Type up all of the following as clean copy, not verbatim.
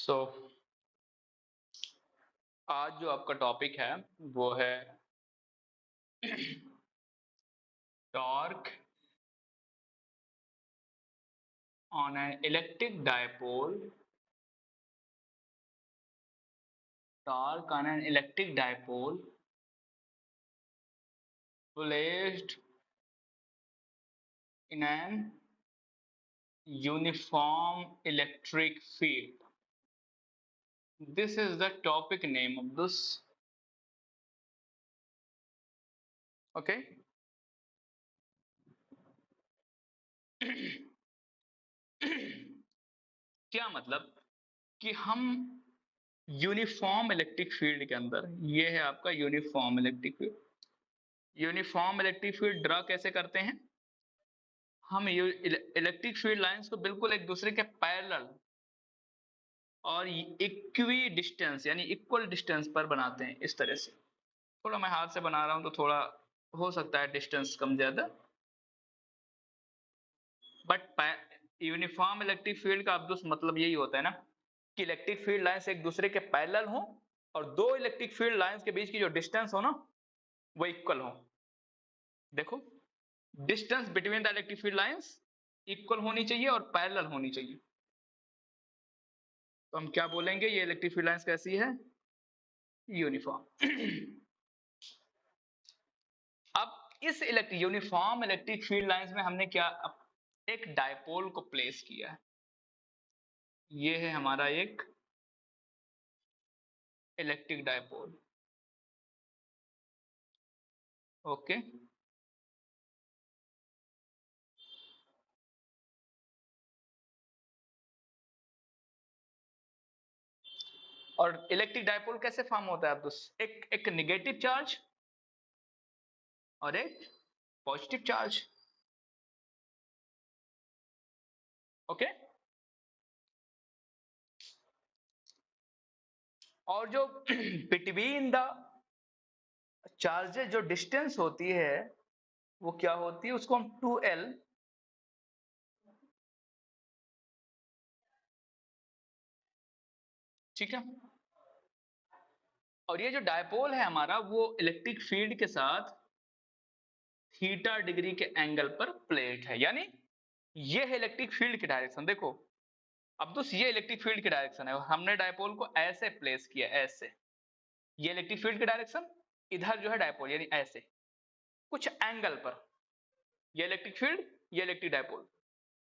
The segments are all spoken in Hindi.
सो आज जो आपका टॉपिक है वो है torque on an electric dipole. Torque on an electric dipole placed in an uniform electric field. This is the topic name of this. Okay. क्या मतलब कि हम यूनिफॉर्म इलेक्ट्रिक फील्ड के अंदर, ये है आपका uniform electric field. Uniform electric field draw कैसे करते हैं? हम इलेक्ट्रिक फील्ड लाइंस को बिल्कुल एक दूसरे के पैरेलल और इक्वी डिस्टेंस यानी इक्वल डिस्टेंस पर बनाते हैं इस तरह से। थोड़ा मैं हाथ से बना रहा हूं तो थोड़ा हो सकता है डिस्टेंस कम ज्यादा, बट यूनिफॉर्म इलेक्ट्रिक फील्ड का अब मतलब यही होता है ना कि इलेक्ट्रिक फील्ड लाइंस एक दूसरे के पैरेलल हो और दो इलेक्ट्रिक फील्ड लाइंस के बीच की जो डिस्टेंस हो ना वो इक्वल हो। देखो, distance between the electric field lines equal होनी चाहिए और पैरेलल होनी चाहिए। तो हम क्या बोलेंगे, ये इलेक्ट्रिक फील्ड लाइंस कैसी है? यूनिफॉर्म। अब इस यूनिफॉर्म इलेक्ट्रिक फील्ड लाइंस में हमने क्या, एक डायपोल को प्लेस किया है। ये है हमारा एक इलेक्ट्रिक डायपोल। ओके, और इलेक्ट्रिक डायपोल कैसे फॉर्म होता है? अब एक नेगेटिव चार्ज और एक पॉजिटिव चार्ज। ओके, और जो बिटवीन द चार्जेस जो डिस्टेंस होती है वो क्या होती है, उसको हम 2L, ठीक है। और ये जो डायपोल है हमारा वो इलेक्ट्रिक फील्ड के साथ थीटा डिग्री के एंगल पर प्लेट है, यानी ये है इलेक्ट्रिक फील्ड की डायरेक्शन। देखो अब दोस्त, ये इलेक्ट्रिक फील्ड की डायरेक्शन है और हमने डायपोल को ऐसे प्लेस किया, ऐसे। ये इलेक्ट्रिक फील्ड की डायरेक्शन, इधर जो है डायपोल यानी ऐसे कुछ एंगल पर। ये इलेक्ट्रिक फील्ड, ये इलेक्ट्रिक डायपोल,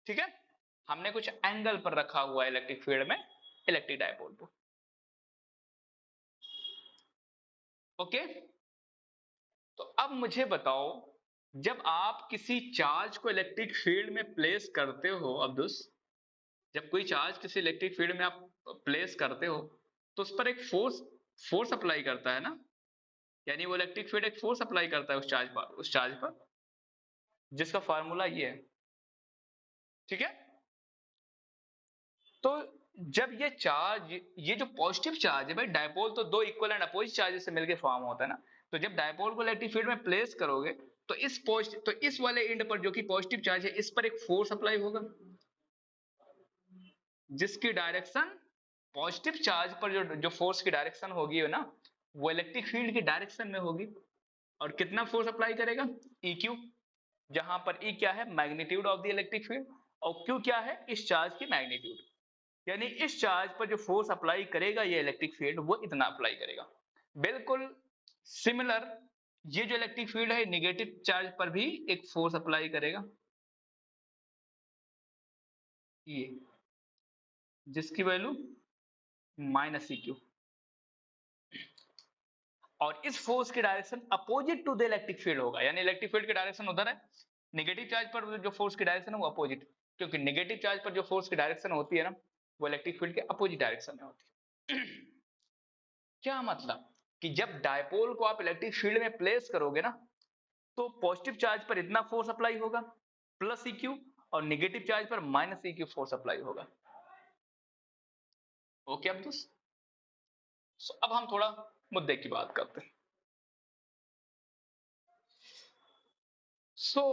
ठीक है। हमने कुछ एंगल पर रखा हुआ है इलेक्ट्रिक फील्ड में इलेक्ट्रिक डायपोल को। ओके, तो अब मुझे बताओ, जब आप किसी चार्ज को इलेक्ट्रिक फील्ड में प्लेस करते हो अब्दुस, जब कोई चार्ज किसी इलेक्ट्रिक फील्ड में आप प्लेस करते हो तो उस पर एक फोर्स फोर्स अप्लाई करता है ना, यानी वो इलेक्ट्रिक फील्ड एक फोर्स अप्लाई करता है उस चार्ज पर जिसका फार्मूला ये है, ठीक है। तो जब ये चार्ज, ये जो पॉजिटिव चार्ज है भाई, डायपोल तो दो इक्वल एंड अपोजिट चार्जेस से मिलकर फॉर्म होता है ना। तो जब डायपोल को इलेक्ट्रिक फील्ड में प्लेस करोगे तो इस वाले एंड पर जो कि पॉजिटिव चार्ज है इस पर एक फोर्स अप्लाई होगा जिसकी डायरेक्शन पॉजिटिव चार्ज पर जो जो फोर्स की डायरेक्शन होगी ना वो इलेक्ट्रिक फील्ड की डायरेक्शन में होगी। और कितना फोर्स अप्लाई करेगा? EQ, जहां पर E क्या है, magnitude of the electric field, और Q क्या है, इस चार्ज की मैग्नीट्यूड। यानी इस चार्ज पर जो फोर्स अप्लाई करेगा ये इलेक्ट्रिक फील्ड वो इतना अप्लाई करेगा। बिल्कुल सिमिलर, ये जो इलेक्ट्रिक फील्ड है नेगेटिव चार्ज पर भी एक फोर्स अप्लाई करेगा, ये जिसकी वैल्यू -EQ। और इस फोर्स की direction opposite to the electric field होगा, यानी इलेक्ट्रिक फील्ड की डायरेक्शन उधर है, नेगेटिव चार्ज पर जो फोर्स की डायरेक्शन है वो अपोजिट, क्योंकि नेगेटिव चार्ज पर जो फोर्स की डायरेक्शन होती है ना वो इलेक्ट्रिक फील्ड के अपोजिट डायरेक्शन में होती है। क्या मतलब कि जब डायपोल को आप इलेक्ट्रिक फील्ड में प्लेस करोगे ना तो पॉजिटिव चार्ज पर इतना फोर्स अप्लाई होगा +EQ, और नेगेटिव चार्ज पर -EQ फोर्स अप्लाई होगा। ओके अब दोस्त, अब हम थोड़ा मुद्दे की बात करते हैं। So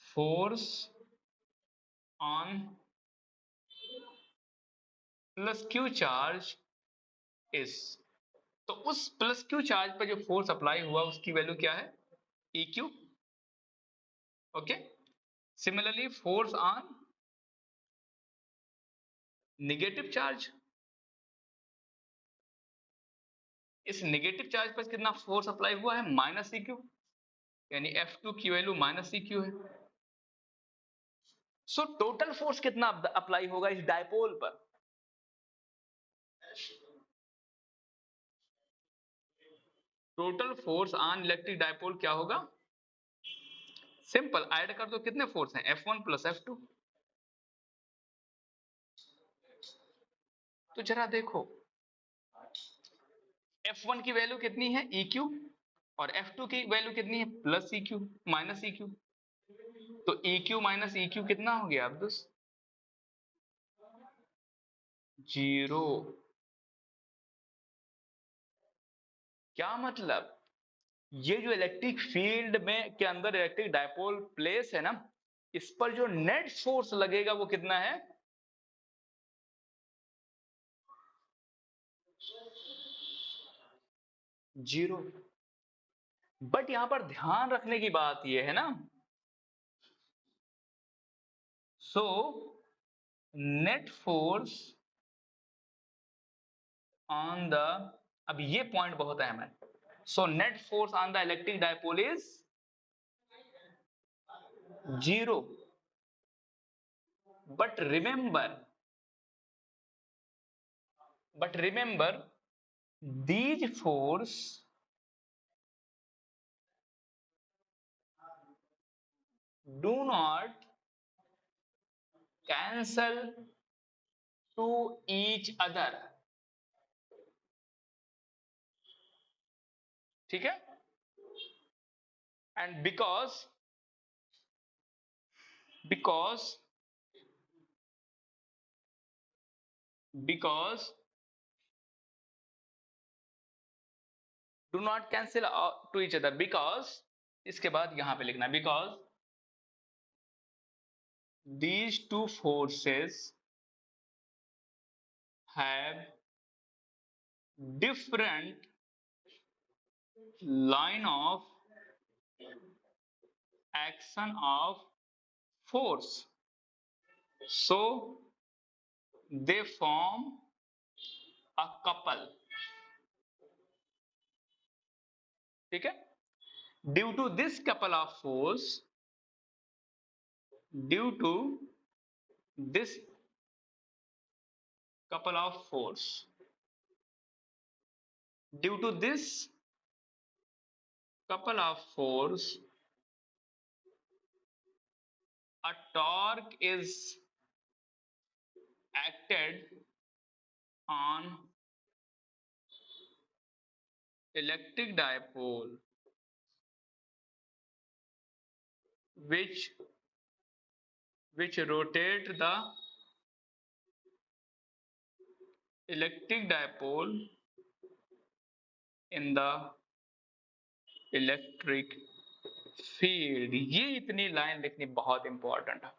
force on plus Q charge is, तो उस प्लस क्यू चार्ज पर जो फोर्स अप्लाई हुआ उसकी वैल्यू क्या है, E Q. Okay, similarly force on negative charge, इस निगेटिव चार्ज पर कितना फोर्स अप्लाई हुआ है, माइनस ई क्यू, यानी F2 की वैल्यू माइनस ई क्यू है। सो टोटल फोर्स कितना अप्लाई होगा इस डायपोल पर, total force on electric dipole क्या होगा, सिंपल ऐड कर दो, कितने फोर्स हैं, F1 प्लस F2। तो जरा देखो F1 की वैल्यू कितनी है, EQ, और F2 की वैल्यू कितनी है, प्लस EQ माइनस EQ। तो EQ माइनस EQ कितना हो गया अब दोस्त, 0। क्या मतलब, ये जो इलेक्ट्रिक फील्ड में के अंदर इलेक्ट्रिक डायपोल प्लेस है ना, इस पर जो नेट फोर्स लगेगा वो कितना है, 0। बट यहां पर ध्यान रखने की बात ये है ना, so net force on the, अब ये पॉइंट बहुत अहम है, so net force on the electric dipole is 0। But remember these force do not cancel to each other, ठीक है, and because do not cancel to each other, because इसके बाद यहां पे लिखना है, because these two forces have different line of action of force, so they form a couple, ठीक है, due to this couple of force, due to this couple of force, due to this couple of force, a torque is acted on electric dipole which rotate the electric dipole in the electric field। ये इतनी लाइन लिखनी बहुत इंपॉर्टेंट है,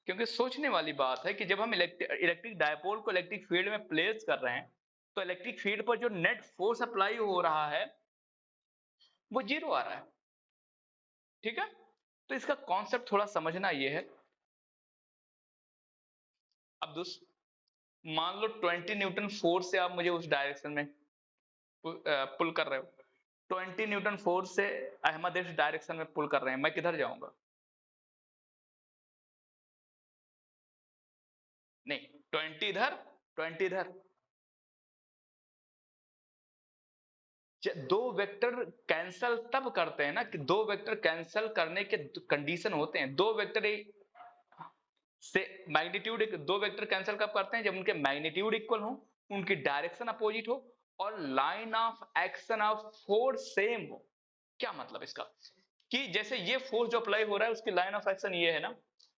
क्योंकि सोचने वाली बात है कि जब हम इलेक्ट्रिक डायपोल को इलेक्ट्रिक फील्ड में प्लेस कर रहे हैं तो इलेक्ट्रिक फील्ड पर जो नेट फोर्स अप्लाई हो रहा है वो 0 आ रहा है, ठीक है। तो इसका कॉन्सेप्ट थोड़ा समझना ये है। अब दोस्त मान लो 20 न्यूटन फोर्स से आप मुझे उस डायरेक्शन में पुल कर रहे हो, 20 न्यूटन फोर्स से अहमद इस डायरेक्शन में पुल कर रहे हैं, मैं किधर जाऊंगा, नहीं 20 इधर 20 इधर, दो वेक्टर कैंसल तब करते हैं ना कि दो वेक्टर कैंसल करने के कंडीशन होते हैं, दो वेक्टर से मैग्नीट्यूड, दो वेक्टर कैंसिल कब करते हैं, जब उनके मैग्नीट्यूड इक्वल हो, उनकी डायरेक्शन अपोजिट हो और line of action of force same हो। क्या मतलब इसका, कि जैसे ये फोर्स जो अप्लाई हो रहा है उसकी लाइन ऑफ एक्शन ये है ना,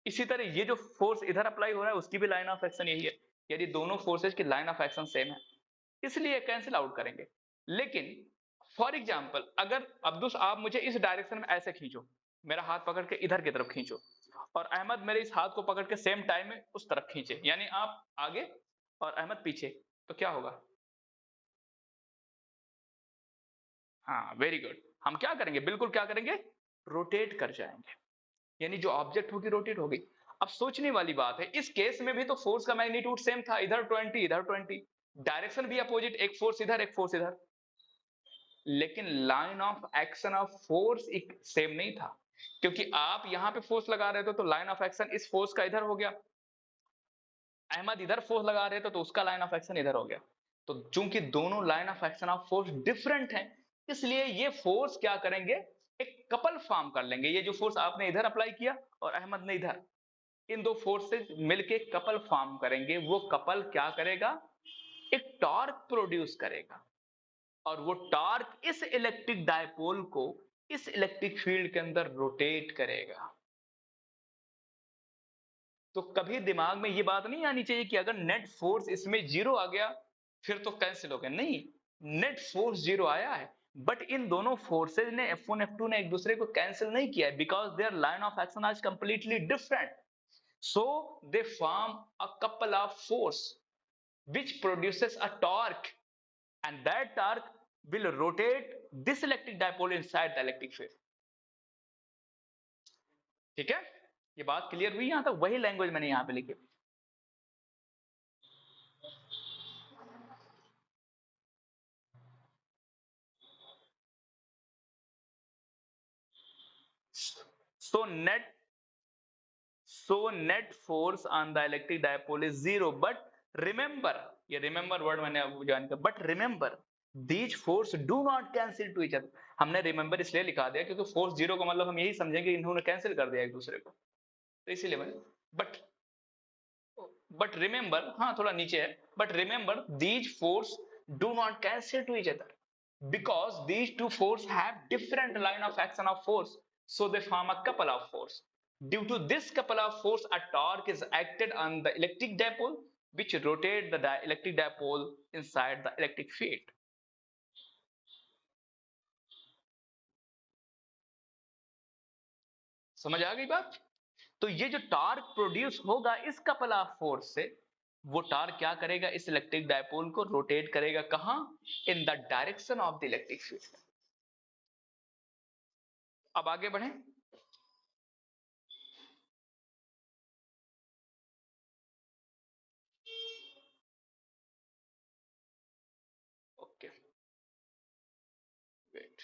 इसी तरह ये जो फोर्स इधर अप्लाई हो रहा है उसकी भी लाइन ऑफ एक्शन यही है, यदि दोनों फोर्सेज की लाइन ऑफ एक्शन सेम है इसलिए कैंसिल आउट करेंगे। लेकिन फॉर एग्जाम्पल अगर अब्दुस आप मुझे इस डायरेक्शन में ऐसे खींचो, मेरा हाथ पकड़ के इधर की तरफ खींचो, और अहमद मेरे इस हाथ को पकड़ के सेम टाइम में उस तरफ खींचे, यानी आप आगे और अहमद पीछे, तो क्या होगा? हाँ, वेरी गुड। हम क्या करेंगे? बिल्कुल क्या करेंगे? रोटेट कर जाएँगे। यानी जो ऑब्जेक्ट होगी रोटेट होगी। अब सोचने वाली बात है, इस केस में भी तो फोर्स का मैग्नीट्यूड सेम था, इधर 20 इधर 20, डायरेक्शन भी अपोजिट, एक फोर्स इधर एक फोर्स इधर, लेकिन line of action of force एक सेम नहीं था, क्योंकि आप यहां पे फोर्स लगा रहे थे तो लाइन ऑफ एक्शन इस फोर्स का इधर हो गया, अहमद इधर फोर्स लगा रहे थे तो उसका लाइन ऑफ एक्शन इधर हो गया। तो चूंकि दोनों line of action of force different हैं, इसलिए ये फोर्स क्या करेंगे? एक कपल फॉर्म कर लेंगे। ये जो फोर्स आपने इधर अप्लाई किया और अहमद ने इधर, इन दो फोर्सेस मिलके कपल फॉर्म करेंगे। वो कपल क्या करेगा? एक टॉर्क प्रोड्यूस करेगा, और वो टॉर्क इस इलेक्ट्रिक डायपोल को इस इलेक्ट्रिक फील्ड के अंदर रोटेट करेगा। तो कभी दिमाग में ये बात नहीं आनी चाहिए कि अगर नेट फोर्स इसमें जीरो आ गया फिर तो कैंसिल हो गया। नहीं, नेट फोर्स जीरो आया है, बट इन दोनों फोर्सेज ने F1 F2 ने एक दूसरे को कैंसिल नहीं किया है, because their line of action आज completely different. So they form a couple of force which produces a torque, and that torque will rotate this electric dipole inside the electric field. ठीक है, ये बात क्लियर हुई? यहां तक वही लैंग्वेज मैंने यहां पे लिखी। so net net force on the electric dipole is zero, but remember, ये remember वर्ड मैंने ज्वाइन किया, but remember these force do not cancel to each other. हमने रिमेंबर इसलिए लिखा दिया क्योंकि फोर्स जीरो का मतलब हम यही समझेंगे इन्होंने कैंसिल कर दिया एक दूसरे को, तो इसीलिए मैंने, बट रिमेंबर, हाँ थोड़ा नीचे है, but remember these force do not cancel to each other because these two forces have different line of action of force, so they form a couple of force. Due to this couple of force, a torque is acted on the electric dipole which rotate the electric dipole inside the electric field. समझ आ गई बात? तो ये जो टॉर्क प्रोड्यूस होगा इस कपल ऑफ फोर्स से, वो टॉर्क क्या करेगा? इस इलेक्ट्रिक डायपोल को रोटेट करेगा, कहां? इन the direction of the electric field. अब आगे बढ़े। ओके, वेट,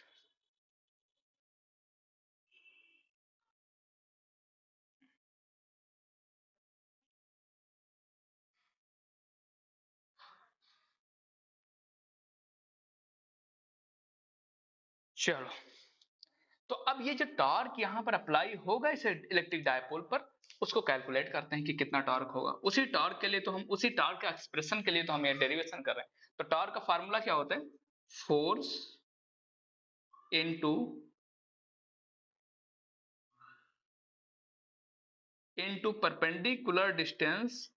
चलो। तो अब ये जो टॉर्क यहां पर अप्लाई होगा इस इलेक्ट्रिक डायपोल पर, उसको कैलकुलेट करते हैं कि कितना टॉर्क होगा। उसी टॉर्क के लिए तो हम, उसी टॉर्क के एक्सप्रेशन के लिए तो हम ये डेरिवेशन कर रहे हैं। तो टॉर्क का फार्मूला क्या होता है? Force into perpendicular distance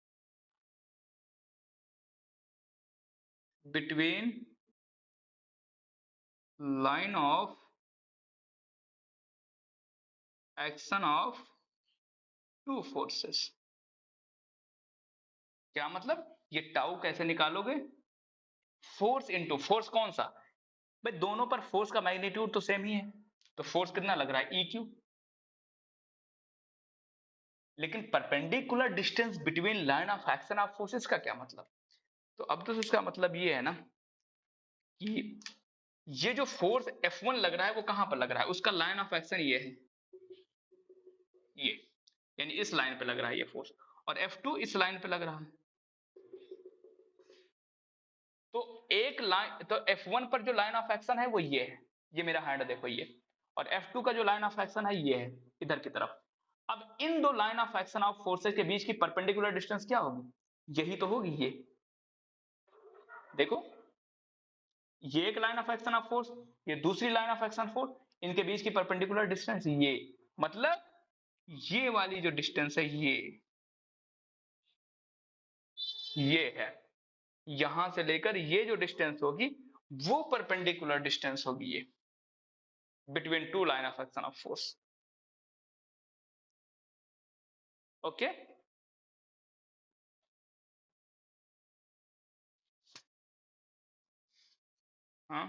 between line of action of two forces. क्या मतलब? ये टाउ कैसे निकालोगे? फोर्स इनटू फोर्स, कौन सा? भाई दोनों पर फोर्स का मैग्नीट्यूड तो सेम ही है, तो फोर्स कितना लग रहा है? E Q. लेकिन perpendicular distance between line of action of forces का क्या मतलब? तो अब तो इसका मतलब ये है ना कि ये जो फोर्स F1 लग रहा है वो कहां पर लग रहा है? उसका लाइन ऑफ एक्शन ये है, ये, यानी इस लाइन पे लग रहा है ये फोर्स, और F2 इस लाइन पे लग रहा है। तो एक लाइन, तो F1 पर जो लाइन ऑफ एक्शन है वो ये है, ये मेरा हैंड देखो ये, और F2 का जो लाइन ऑफ एक्शन है ये है इधर की तरफ। अब इन दो line of action of forces के बीच की परपेंडिकुलर डिस्टेंस क्या होगी? यही तो होगी ये, देखो, ये एक line of action of force, ये दूसरी लाइन ऑफ एक्शन फोर्स, इनके बीच की परपेंडिकुलर डिस्टेंस ये, मतलब ये वाली जो डिस्टेंस है ये है, यहां से लेकर ये जो डिस्टेंस होगी वो परपेंडिकुलर डिस्टेंस होगी ये, between two line of action of force. Okay, हाँ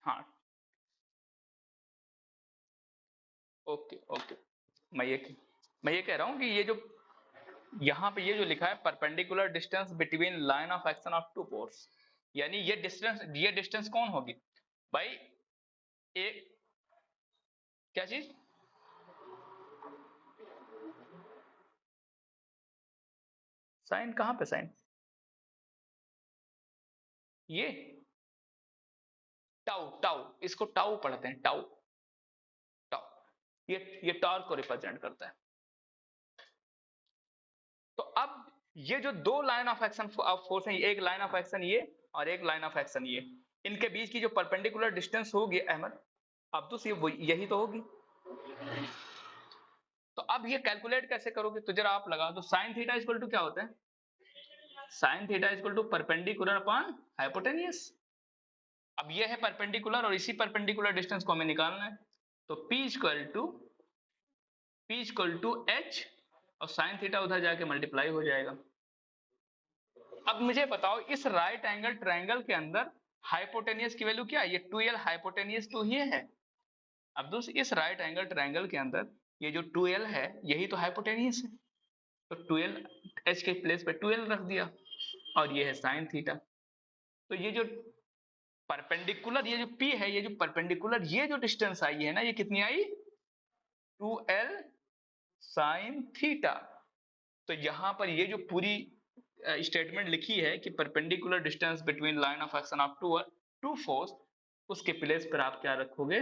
हाँ, ओके ओके। मैं ये मैं ये कह रहा हूँ कि ये जो यहाँ पे ये जो लिखा है perpendicular distance between line of action of two force, यानी ये डिस्टेंस कौन होगी भाई? ए, क्या चीज? साइन कहाँ पे साइन? ये टाउ टाउ, इसको टाउ पढ़ते हैं, टाउ टाउ, ये टॉर्क को रिप्रेजेंट करता है। तो अब ये जो दो line of action of force है, एक लाइन ऑफ एक्शन ये और एक लाइन ऑफ एक्शन ये, इनके बीच की जो परपेंडिकुलर डिस्टेंस होगी अहमद अब्दुस, ये यही तो होगी। तो अब ये कैलकुलेट कैसे करोगे? तो जरा आप लगा दो, साइन थीटा इक्वल टू क्या होता है? Sine theta equal to perpendicular upon hypotenuse. अब ये है परपेंडिकुलर और इसी परपेंडिकुलर डिस्टेंस को हमें निकालना है। तो P इक्वल टू H और साइन थीटा उधर जाके मल्टीप्लाई हो जाएगा। अब मुझे बताओ इस राइट एंगल ट्रायंगल के अंदर हाइपोटेनियस की वैल्यू क्या है? ये 2l हाइपोटेनियस तो ये है। अब दोस्त इस राइट एंगल ट्रायंगल के अंदर ये जो 2l है यही तो हाइपोटेनियस है। तो 2l h के प्लेस पे 2l रख दिया और ये है साइन थीटा। तो ये जो परपेंडिकुलर ये जो P है, ये जो परपेंडिकुलर ये जो डिस्टेंस आई है ना, ये कितनी आई? 2l sine theta. तो यहां पर ये जो पूरी स्टेटमेंट लिखी है कि perpendicular distance between line of action of two force, उसके प्लेस पर आप क्या रखोगे?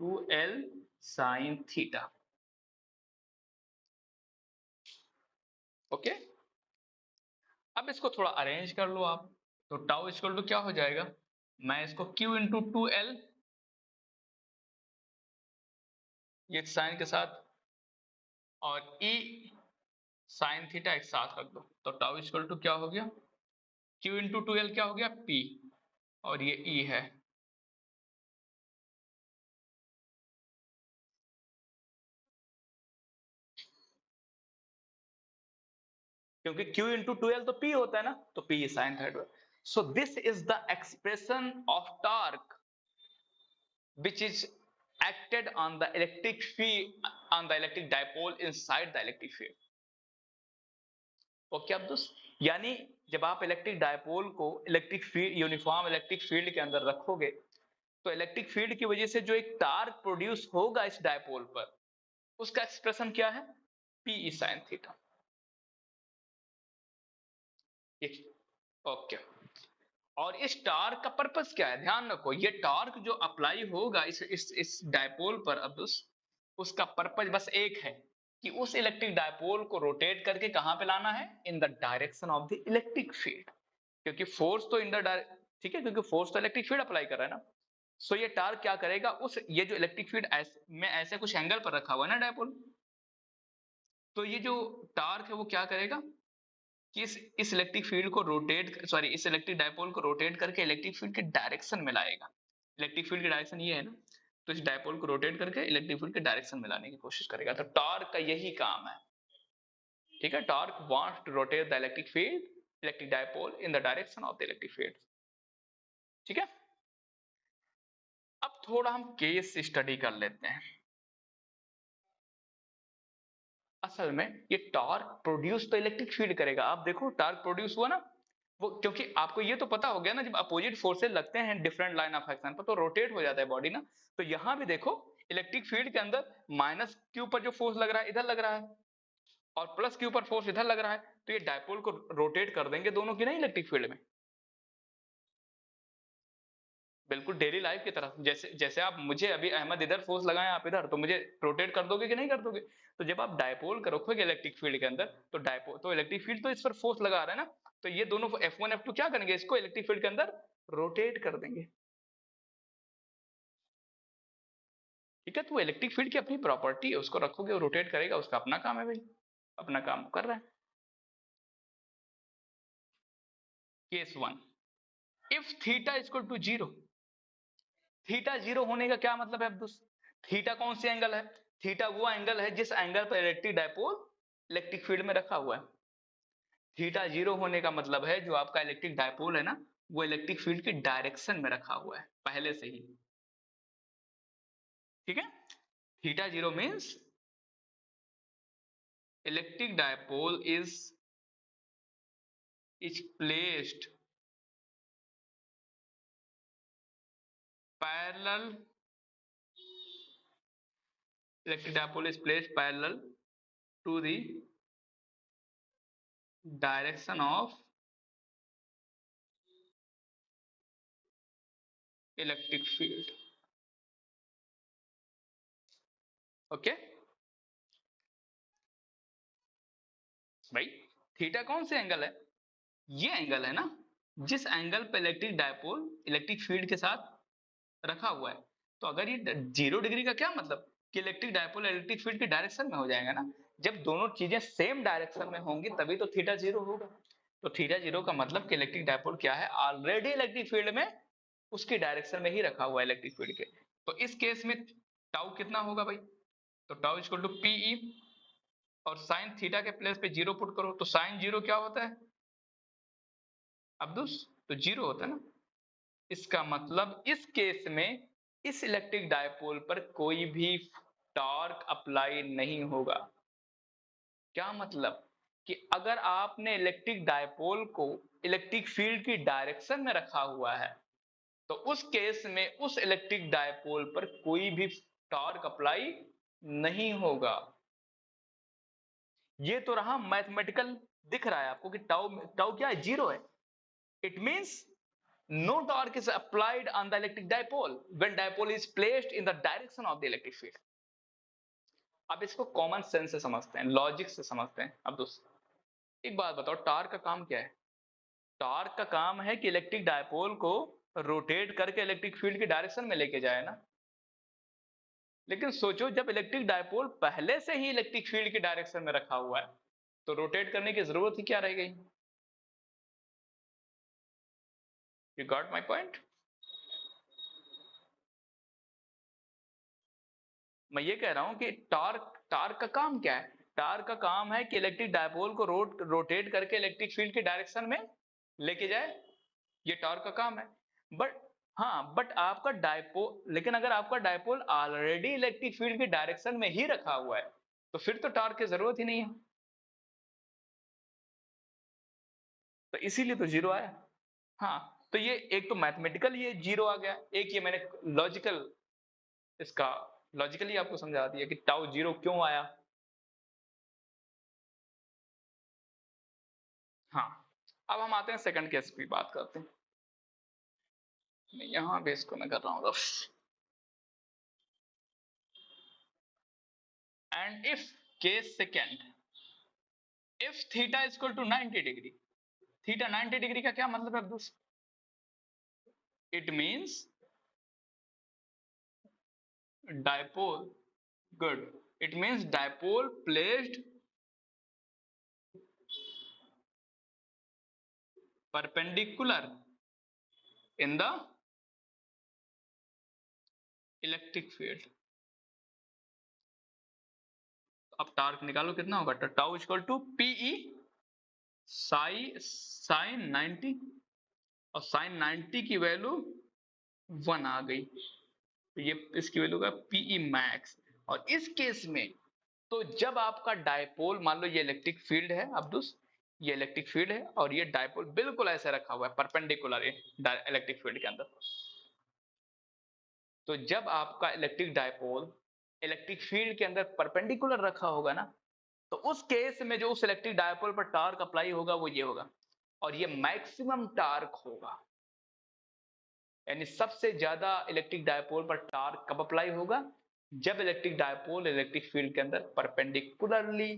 2l sine theta. ओके, अब इसको थोड़ा अरेंज कर लो आप। तो टाउ इक्वल टू क्या हो जाएगा? मैं इसको q इंटू 2l, ये साइन के साथ, और e साइन थीटा एक साथ रख दो। तो टाउ इक्वल टू क्या हो गया? q इंटू 2l क्या हो गया? p, और ये e है। क्योंकि q इंटू 2l तो p होता है ना, तो p sine theta. So this is the expression of torque which is acted on the electric field, on the electric dipole inside the electric field. Okay अब दोस्त, यानी जब आप इलेक्ट्रिक डायपोल को electric field, uniform electric field के अंदर रखोगे, तो इलेक्ट्रिक फील्ड की वजह से जो एक टार्क प्रोड्यूस होगा इस डायपोल पर, उसका एक्सप्रेशन क्या है? P sine theta. ओके, और इस टार्क का पर्पस क्या है? ध्यान रखो, ये टार्क जो अप्लाई होगा इस डायपोल पर, अब उसका पर्पस बस एक है कि उस इलेक्ट्रिक डायपोल को रोटेट करके कहां पे लाना है? इन the direction of the electric field. क्योंकि फोर्स तो इन द, ठीक है, क्योंकि फोर्स तो इलेक्ट्रिक फील्ड अप्लाई कर रहा है ना। सो ये टार्क क्या करेगा? उस ये जो इलेक्ट्रिक फील्ड में ऐसे कुछ एंगल पर रखा हुआ है ना डायपोल, तो ये जो टार्क है वो क्या करेगा कि इस इलेक्ट्रिक फील्ड को रोटेट, सॉरी, इस इलेक्ट्रिक डायपोल को रोटेट करके इलेक्ट्रिक फील्ड के डायरेक्शन में लाएगा। इलेक्ट्रिक फील्ड की डायरेक्शन ये है ना, तो इस डायपोल को रोटेट करके इलेक्ट्रिक फील्ड के डायरेक्शन में लाने की कोशिश करेगा। तो टॉर्क का यही काम है, ठीक है। Torque wants to rotate the electric field, electric dipole in the direction of the electric field, ठीक है। अब थोड़ा हम केस स्टडी कर लेते हैं। असल में ये टॉर्क प्रोड्यूस तो इलेक्ट्रिक फील्ड करेगा। आप देखो टॉर्क प्रोड्यूस हुआ ना, वो क्योंकि आपको ये तो पता हो गया ना, जब अपोजिट फोर्सेस लगते हैं डिफरेंट लाइन ऑफ एक्शन पर तो रोटेट हो जाता है बॉडी ना। तो यहां भी देखो इलेक्ट्रिक फील्ड के अंदर माइनस क्यू पर जो फोर्स लग रहा है इधर लग रहा है, और प्लस क्यू पर फोर्स इधर लग रहा है, तो ये डायपोल को रोटेट कर देंगे दोनों की ना इलेक्ट्रिक फील्ड में। बिल्कुल डेली लाइफ की तरह, जैसे जैसे आप मुझे अभी अहमद इधर फोर्स लगाएं आप इधर, तो मुझे रोटेट कर दोगे कि नहीं कर दोगे? तो जब आप डायपोल का रखोगे इलेक्ट्रिक फील्ड के अंदर, तो डायपोल तो इलेक्ट्रिक फील्ड तो इस पर फोर्स लगा रहा है ना, तो ये दोनों F1 F2 क्या करेंगे? इसको इलेक्ट्रिक फील्ड के अंदर रोटेट कर देंगे, ठीक है। तो इलेक्ट्रिक फील्ड की अपनी प्रॉपर्टी है, उसको रखोगे वो रोटेट करेगा, उसका अपना काम है भाई, अपना काम कर रहा है। Case 1, if theta equal to 0, theta 0 होने का क्या मतलब है दोस्त? थीटा कौन सी एंगल है? थीटा वो एंगल है जिस एंगल पर इलेक्ट्रिक डायपोल इलेक्ट्रिक फील्ड में रखा हुआ है। थीटा 0 होने का मतलब है जो आपका इलेक्ट्रिक डायपोल है ना, वो इलेक्ट्रिक फील्ड की डायरेक्शन में रखा हुआ है पहले से ही, ठीक है। Theta zero means electric dipole is placed parallel, electric dipole is placed parallel to the direction of electric field, okay भाई। थीटा कौन से एंगल है? ये एंगल है ना, जिस एंगल पे इलेक्ट्रिक डायपोल इलेक्ट्रिक फील्ड के साथ रखा हुआ है। तो अगर ये 0 डिग्री का क्या मतलब कि इलेक्ट्रिक डायपोल इलेक्ट्रिक फील्ड की डायरेक्शन में हो जाएगा ना। जब दोनों चीजें सेम डायरेक्शन में होंगी तभी तो थीटा जीरो होगा। तो थीटा जीरो का मतलब कि इलेक्ट्रिक डायपोल क्या है, ऑलरेडी इलेक्ट्रिक फील्ड में उसकी डायरेक्शन में ही रखा हुआ है इलेक्ट्रिक फील्ड के। तो इस केस में टाउ कितना होगा भाई, तो टाउ इक्वल टू पीई, और साइन थीटा के प्लेस पे जीरो पुट करो, तो साइन जीरो क्या होता है अब्दुस, तो जीरो होता है ना। इसका मतलब इस केस में इस इलेक्ट्रिक डायपोल पर कोई भी टॉर्क अप्लाई नहीं होगा। क्या मतलब कि अगर आपने इलेक्ट्रिक डायपोल को इलेक्ट्रिक फील्ड की डायरेक्शन में रखा हुआ है तो उस केस में उस इलेक्ट्रिक डायपोल पर कोई भी टॉर्क अप्लाई नहीं होगा। ये तो रहा मैथमेटिकल, दिख रहा है आपको कि टाउ टाउ क्या है, जीरो है। It means no torque is applied on the electric dipole when dipole is placed in the direction of the electric field। अब इसको कॉमन सेंस से समझते हैं, लॉजिक से समझते हैं। अब दोस्तों एक बात बताओ, टॉर्क का काम क्या है? टॉर्क का काम है कि इलेक्ट्रिक डायपोल को रोटेट करके इलेक्ट्रिक फील्ड की डायरेक्शन में लेके जाए ना। लेकिन सोचो जब इलेक्ट्रिक डायपोल पहले से ही इलेक्ट्रिक फील्ड की डायरेक्शन में रखा हुआ है तो रोटेट करने की जरूरत ही क्या रह गई। You got my point? मैं ये कह रहा हूं कि टॉर्क का काम क्या है? टॉर्क का काम है कि इलेक्ट्रिक डायपोल को रोटेट करके इलेक्ट्रिक फील्ड की डायरेक्शन में लेके जाए, ये टॉर्क का काम है। बट हाँ, बट आपका डायपोल, लेकिन अगर आपका डायपोल ऑलरेडी इलेक्ट्रिक फील्ड की डायरेक्शन में ही रखा हुआ है तो फिर तो टॉर्क की जरूरत ही नहीं है। तो इसीलिए तो जीरो आया। हाँ, तो ये एक तो मैथमेटिकल ये जीरो आ गया, एक ये मैंने लॉजिकल इसका लॉजिकली आपको समझा दिया कि टाउ जीरो क्यों आया। हाँ, अब हम आते हैं सेकंड केस की बात करते हैं। यहाँ बेस को मैं कर रहा हूँ and if case second, if theta is equal to 90 degree. Theta 90 degree का क्या मतलब है दोस्त? It means dipole, good, it means dipole placed perpendicular in the electric field. अब टार्क निकालो कितना होगा, तो tau equal to P E sine 90, और साइन 90 की वैल्यू 1 आ गई, तो ये इसकी वैल्यू का पीई मैक्स। और इस केस में तो जब आपका डायपोल, मान लो ये इलेक्ट्रिक फील्ड है अब्दुस, ये इलेक्ट्रिक फील्ड है और ये डायपोल बिल्कुल ऐसे रखा हुआ है परपेंडिकुलर इलेक्ट्रिक फील्ड के अंदर। तो जब आपका इलेक्ट्रिक डायपोल इलेक्ट्रिक फील्ड के अंदर परपेंडिकुलर रखा होगा ना, तो उस केस में जो उस इलेक्ट्रिक डायपोल पर टार्क अप्लाई होगा वो ये होगा, और ये मैक्सिमम टार्क होगा। यानी सबसे ज्यादा इलेक्ट्रिक डायपोल पर टार्क कब अप्लाई होगा, जब इलेक्ट्रिक डायपोल इलेक्ट्रिक फील्ड के अंदर परपेंडिकुलरली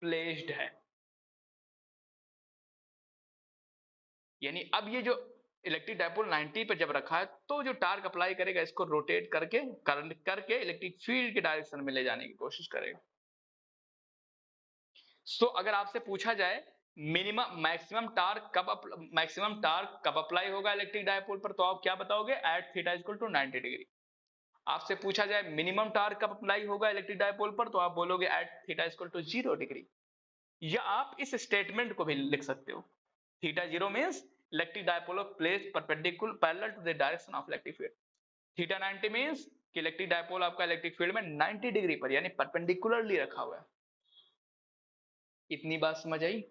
प्लेस्ड है। यानी अब ये जो इलेक्ट्रिक डायपोल 90 पे जब रखा है तो जो टार्क अप्लाई करेगा इसको रोटेट करके करंट करके इलेक्ट्रिक फील्ड की डायरेक्शन में ले जाने की कोशिश करेगा। सो अगर आपसे पूछा जाए मैक्सिमम टार्क कब अप्लाई होगा इलेक्ट्रिक डायपोल पर, तो आप क्या बताओगे, at theta equal to 90 degree. आपसे पूछा जाए मिनिमम टार्क कब अप्लाई होगा इलेक्ट्रिक डायपोल पर, तो आप बोलोगे at theta equal to 0 degree. या आप इस स्टेटमेंट को भी लिख सकते हो, theta zero means electric dipole of placed perpendicular parallel to the direction of electric field. Theta 90 means कि इलेक्ट्रिक डायपोल आपका इलेक्ट्रिक फील्ड में 90 डिग्री पर यानी परपेंडिकुलरली रखा हुआ है। इतनी बात समझ आई?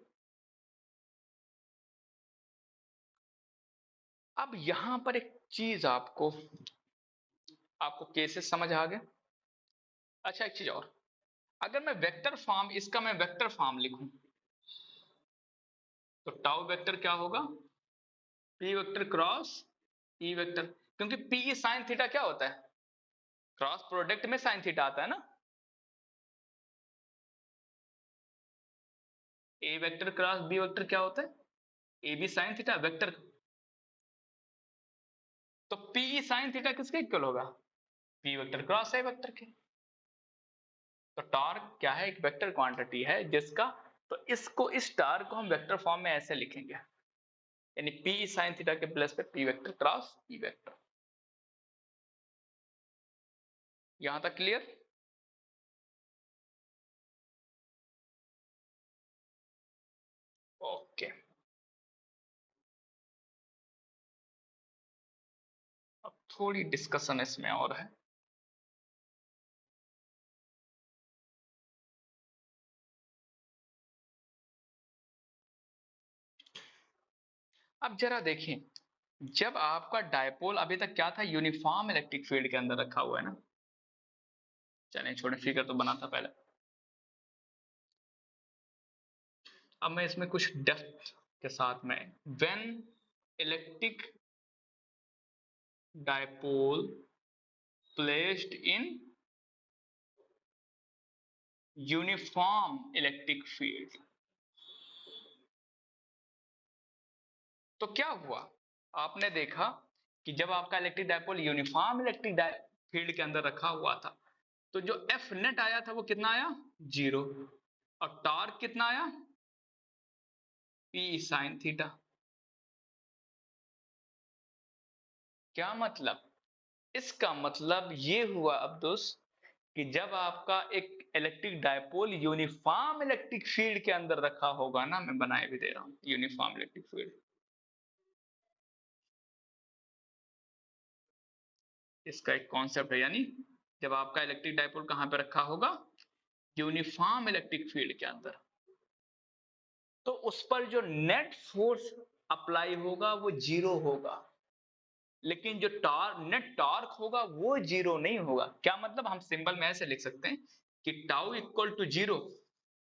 अब यहां पर एक चीज आपको केसेस समझ आ गए। अच्छा एक चीज और, अगर मैं वेक्टर फॉर्म इसका मैं वेक्टर फॉर्म लिखूं तो टाउ वेक्टर क्या होगा? P vector cross E vector, क्योंकि पी साइन थीटा क्या होता है? क्रॉस प्रोडक्ट में साइन थीटा आता है ना। A vector cross B vector क्या होता है? A B sine theta vector. तो पी साइन थीटा किसके इक्वल होगा? P vector cross A vector के। तो टॉर्क क्या है? एक वेक्टर क्वांटिटी है जिसका, तो इसको इस टॉर्क को हम वेक्टर फॉर्म में ऐसे लिखेंगे, यानी पी साइन थीटा के प्लस पे P vector cross E vector. यहां तक क्लियर? ओके, अब थोड़ी डिस्कशन इसमें और है। अब जरा देखें, जब आपका डायपोल अभी तक क्या था? यूनिफॉर्म इलेक्ट्रिक फील्ड के अंदर रखा हुआ है ना। चलें छोड़ें, फिगर तो बना था पहले। अब मैं इसमें कुछ डेप्थ के साथ में, when electric dipole placed in uniform electric field, तो क्या हुआ? आपने देखा कि जब आपका electric dipole uniform electric field के अंदर रखा हुआ था, तो जो एफ नेट आया था वो कितना आया? 0। और टॉर्क कितना आया? P sine theta. क्या मतलब? इसका मतलब ये हुआ अब दोस्त कि जब आपका एक electric dipole uniform electric field के अंदर रखा होगा ना, मैं बनाए भी दे रहा हूं यूनिफॉर्म इलेक्ट्रिक फील्ड, इसका एक कॉन्सेप्ट है, यानी जब आपका इलेक्ट्रिक डायपोल कहां पे रखा होगा? यूनिफॉर्म इलेक्ट्रिक फील्ड के अंदर, तो उस पर जो नेट फोर्स अप्लाई होगा वो 0 होगा, लेकिन जो नेट टॉर्क होगा वो 0 नहीं होगा। क्या मतलब? हम सिंबल में ऐसे लिख सकते हैं कि tau equal to 0,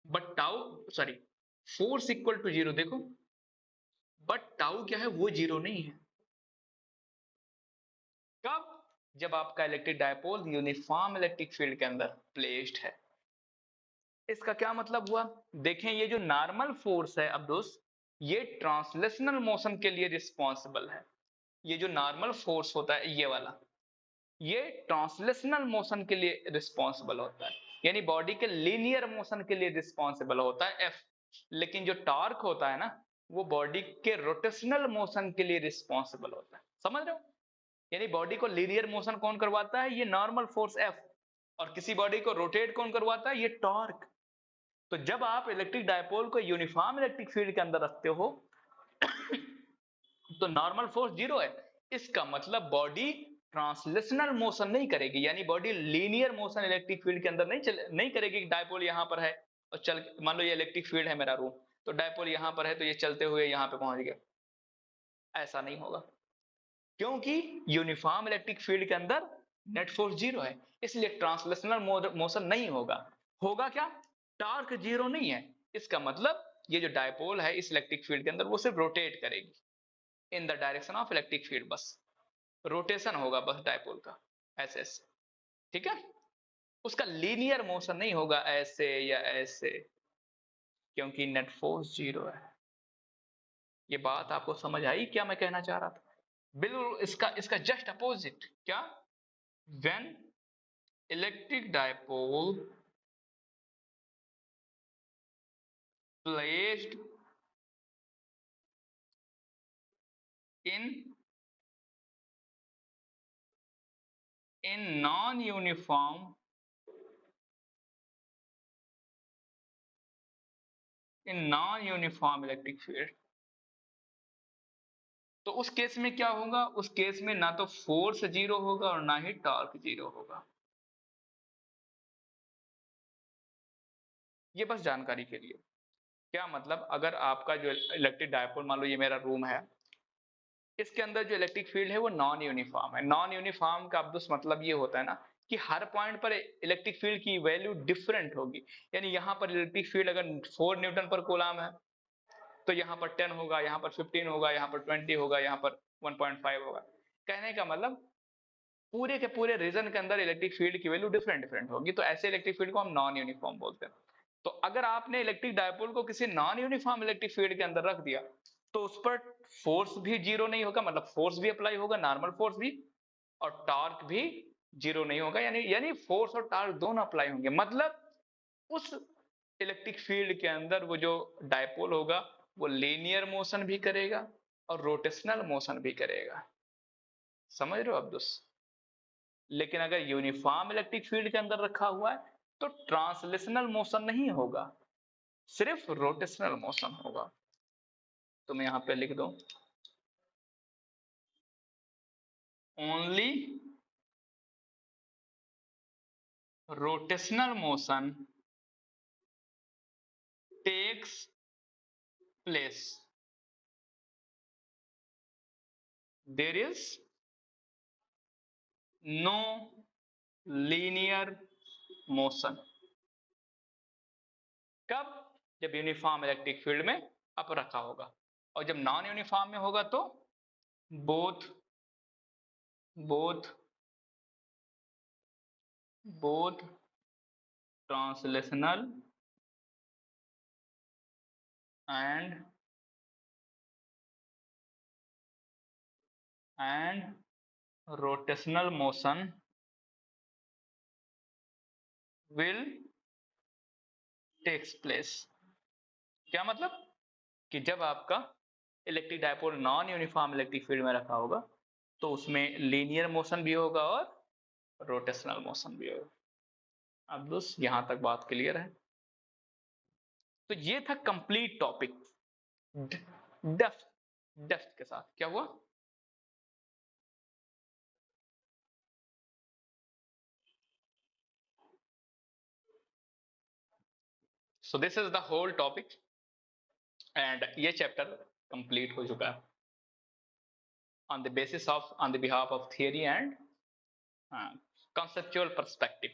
but tau sorry force equal to 0, देखो, बट टाउ क्या है? वो 0 नहीं है। कब? जब आपका electric dipole uniform electric field के अंदर प्लेस्ड है। इसका क्या मतलब हुआ? देखें, ये जो नॉर्मल फोर्स है अब दोस्त, ये ट्रांसलेशनल मोशन के लिए रिस्पॉन्सिबल है। ये जो नॉर्मल फोर्स होता है ये वाला, ये ट्रांसलेशनल मोशन के लिए रिस्पॉन्सिबल होता है, यानी बॉडी के लीनियर मोशन के लिए रिस्पॉन्सिबल होता है एफ। लेकिन जो टॉर्क होता है ना, वो बॉडी के रोटेशनल मोशन के लिए रिस्पॉन्सिबल होता है। समझ रहे हो? यानी बॉडी को लीनियर मोशन कौन करवाता है? ये नॉर्मल फोर्स एफ। और किसी बॉडी को रोटेट कौन करवाता है? ये टॉर्क। तो जब आप इलेक्ट्रिक डायपोल को यूनिफॉर्म इलेक्ट्रिक फील्ड के अंदर रखते हो तो नॉर्मल फोर्स 0 है। इसका मतलब बॉडी ट्रांसलेशनल मोशन नहीं करेगी, यानी body linear motion electric field के अंदर नहीं करेगी। डायपोल यहां पर है और चल, मान लो ये इलेक्ट्रिक फील्ड है मेरा रूम, तो डायपोल यहां पर है तो ये चलते हुए यहां पे पहुंच गया, ऐसा नहीं होगा, क्योंकि यूनिफॉर्म इलेक्ट्रिक फील्ड के अंदर नेट फोर्स 0 है, इसलिए ट्रांसलेशनल मोशन नहीं होगा। होगा क्या? टॉर्क 0 नहीं है, इसका मतलब ये जो डायपोल है इस इलेक्ट्रिक फील्ड के अंदर वो सिर्फ रोटेट करेगी इन the direction of electric field, बस रोटेशन होगा बस डायपोल का, ऐसे ऐसे। ठीक है? उसका लीनियर मोशन नहीं होगा ऐसे या ऐसे, क्योंकि नेट फोर्स 0 है। ये बात आपको समझ आई क्या मैं कहना चाह रहा था? बिल्कुल इसका इसका जस्ट अपोजिट क्या? When electric dipole placed in non uniform electric field, तो उस केस में क्या होगा, उस केस में ना तो फोर्स जीरो होगा और ना ही टॉर्क जीरो होगा। ये बस जानकारी के लिए। क्या मतलब, अगर आपका जो इलेक्ट्रिक डायपोल, मान लो ये मेरा रूम है, इसके अंदर जो इलेक्ट्रिक फील्ड है वो नॉन यूनिफॉर्म है। नॉन यूनिफॉर्म का अब मतलब ये होता है ना कि हर पॉइंट पर इलेक्ट्रिक फील्ड की वैल्यू डिफरेंट होगी। यानी यहाँ पर इलेक्ट्रिक फील्ड अगर 4 न्यूटन पर कूलम है तो यहाँ पर 10 होगा, यहाँ पर 15 होगा, यहाँ पर 20 होगा, यहाँ पर 1.5 होगा। कहने का मतलब पूरे के पूरे रीजन के अंदर इलेक्ट्रिक फील्ड की वैल्यू डिफरेंट डिफरेंट होगी, तो ऐसे इलेक्ट्रिक फील्ड को हम नॉन यूनिफॉर्म बोलते हैं। तो अगर आपने इलेक्ट्रिक डायपोल को किसी नॉन यूनिफॉर्म इलेक्ट्रिक फील्ड के अंदर रख दिया तो उस पर फोर्स भी जीरो नहीं होगा, मतलब फोर्स भी अप्लाई होगा, नॉर्मल फोर्स भी, और टॉर्क भी जीरो नहीं होगा। यानी यानी फोर्स और टॉर्क दोनों अप्लाई होंगे। मतलब उस इलेक्ट्रिक फील्ड के अंदर वो जो डायपोल होगा वो लीनियर मोशन भी करेगा और रोटेशनल मोशन भी करेगा। समझ रहे हो आप दोस्त? लेकिन अगर यूनिफॉर्म इलेक्ट्रिक फील्ड के अंदर रखा हुआ है तो ट्रांसलेशनल मोशन नहीं होगा, सिर्फ रोटेशनल मोशन होगा। तो मैं यहां पे लिख दूं, only rotational motion takes place, there is no linear motion. कब? जब यूनिफॉर्म इलेक्ट्रिक फील्ड में अप रखा होगा, और जब नॉन यूनिफॉर्म में होगा तो both both both translational and rotational motion will takes place. क्या मतलब कि जब आपका electric dipole non uniform electric field में रखा होगा तो उसमें लीनियर मोशन भी होगा और रोटेशनल मोशन भी होगा। अब दोस्त यहां तक बात क्लियर है? तो ये था कंप्लीट टॉपिक डेप्थ डेप्थ के साथ। क्या हुआ? So this is the whole topic and ये चैप्टर कंप्लीट हो चुका है on the basis of on the behalf of theory and conceptual perspective.